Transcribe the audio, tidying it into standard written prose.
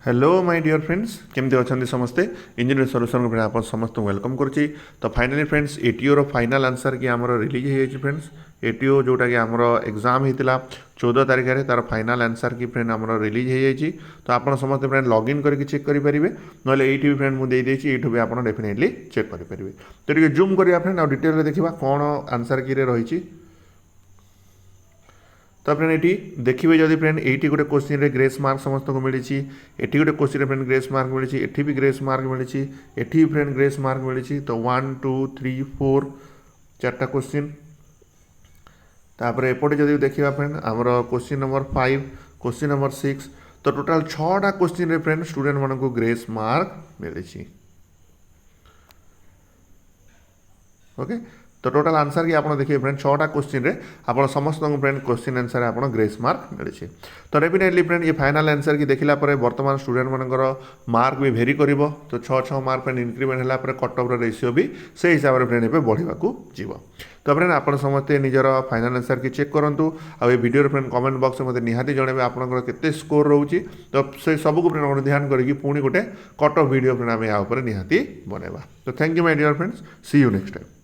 Hello my dear friends केमती अच्छा समस्ते इंजीनियर सल्यूशन को आप समस्त वेलकम करुच्ची। तो फाइनाली फ्रेंड्स एटीओ रो फाइनाल आंसर कि आमर रिलीज हो फ्रेंड्स एटीओ जोटा कि आमर एग्जाम होता 14 तारिख में तार फाइनाल आंसर कि फ्रेंड आमर रिलीज हो जाए। तो आप समस्त फ्रेंड लॉगिन करके चेक करेंगे ना ये भी फ्रेंड मुझे ये भी आप डेफिनेटली चेक करेंगे। तो ये जूम करा फ्रेंड आ डिटेल देखा कौन आंसर की रही। तो फ्रेंड ये देखिए जब फ्रेंड ये गोटे क्वेश्चन रे ग्रेस मार्क समस्त को मिली एटी गोटे क्वेश्चन फ्रेंड ग्रेस मार्क मिली एटी भी ग्रेस मार्क मिली एटी फ्रेंड ग्रेस मार्क मिली। तो 1 2 3 4 चार्टा क्वेश्चन तापर एपटे जब देखा फ्रेंड आमर क्वेश्चन नंबर 5 क्वेश्चन नंबर 6 तो टोटाल 6टा क्वेश्चन रे फ्रेंड स्टूडेंट मान को ग्रेस मार्क मिली। ओके तो टोटाल आंसर कि आप देखिए फ्रेंड 6टा क्वेश्चन रे आप समस्त फ्रेंड क्वेश्चन आंसर आप ग्रेस मार्क मिली। तो डेफिनेटली फ्रेंड ये फाइनल आंसर कि देखला वर्तमान स्टूडेंट मानकर मार्क भी भेरी कर तो 6 मार्क फ्रेंड इंक्रीमेंट है कट ऑफ रेशियो भी से हिसाब से फ्रेंड एवं बढ़ाक जीव। तो फ्रेंड आप समस्ते निजर फाइनल आंसर की चेक करूँ आ वीडियो फ्रेंड कमेंट बॉक्स में मतलब निहाती जनइबे आपंकर केते स्कोर रोचे। तो से सबको फ्रेंड ध्यान करके पुणी गोटे कट ऑफ वीडियो फ्रेंड आम या निहाती बनवा। तो thank you my dear friends see you next time.